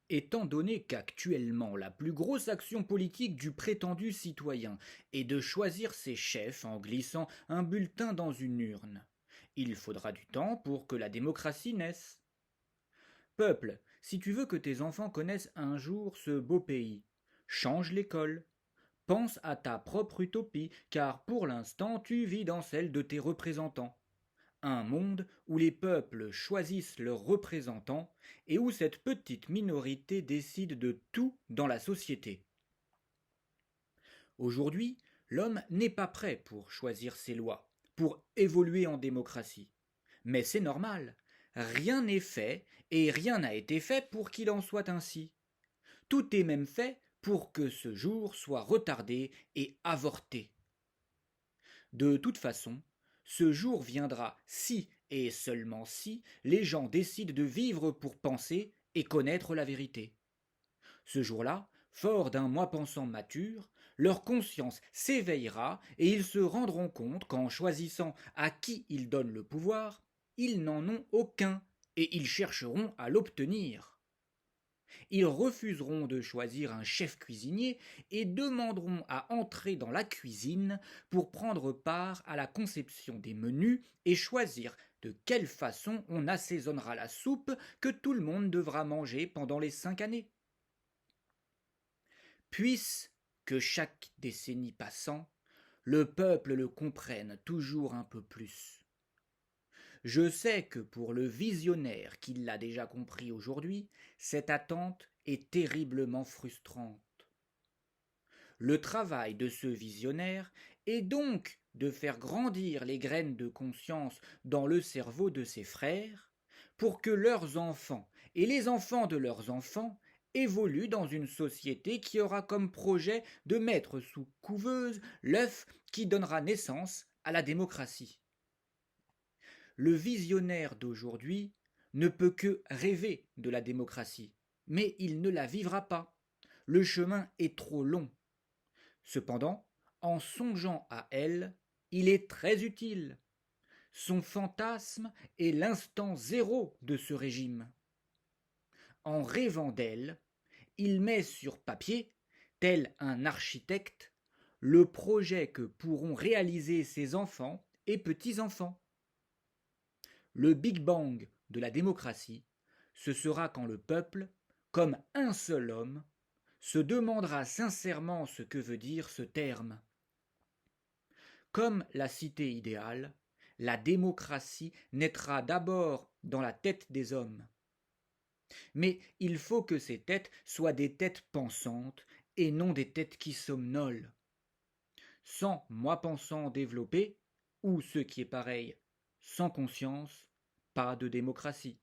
Étant donné qu'actuellement la plus grosse action politique du prétendu citoyen est de choisir ses chefs en glissant un bulletin dans une urne, il faudra du temps pour que la démocratie naisse. Peuple, si tu veux que tes enfants connaissent un jour ce beau pays, change l'école. Pense à ta propre utopie, car pour l'instant tu vis dans celle de tes représentants. Un monde où les peuples choisissent leurs représentants et où cette petite minorité décide de tout dans la société. Aujourd'hui, l'homme n'est pas prêt pour choisir ses lois, pour évoluer en démocratie. Mais c'est normal. Rien n'est fait et rien n'a été fait pour qu'il en soit ainsi. Tout est même fait pour que ce jour soit retardé et avorté. De toute façon, ce jour viendra si et seulement si les gens décident de vivre pour penser et connaître la vérité. Ce jour-là, forts d'un moi pensant mature, leur conscience s'éveillera et ils se rendront compte qu'en choisissant à qui ils donnent le pouvoir, ils n'en ont aucun et ils chercheront à l'obtenir. Ils refuseront de choisir un chef cuisinier et demanderont à entrer dans la cuisine pour prendre part à la conception des menus et choisir de quelle façon on assaisonnera la soupe que tout le monde devra manger pendant les 5 années. Puisse que chaque décennie passant, le peuple le comprenne toujours un peu plus. Je sais que pour le visionnaire qui l'a déjà compris aujourd'hui, cette attente est terriblement frustrante. Le travail de ce visionnaire est donc de faire grandir les graines de conscience dans le cerveau de ses frères pour que leurs enfants et les enfants de leurs enfants évoluent dans une société qui aura comme projet de mettre sous couveuse l'œuf qui donnera naissance à la démocratie. Le visionnaire d'aujourd'hui ne peut que rêver de la démocratie, mais il ne la vivra pas. Le chemin est trop long. Cependant, en songeant à elle, il est très utile. Son fantasme est l'instant zéro de ce régime. En rêvant d'elle, il met sur papier, tel un architecte, le projet que pourront réaliser ses enfants et petits-enfants. Le Big Bang de la démocratie, ce sera quand le peuple, comme un seul homme, se demandera sincèrement ce que veut dire ce terme. Comme la cité idéale, la démocratie naîtra d'abord dans la tête des hommes. Mais il faut que ces têtes soient des têtes pensantes et non des têtes qui somnolent. Sans moi pensant développé, ou ce qui est pareil, sans conscience, pas de démocratie.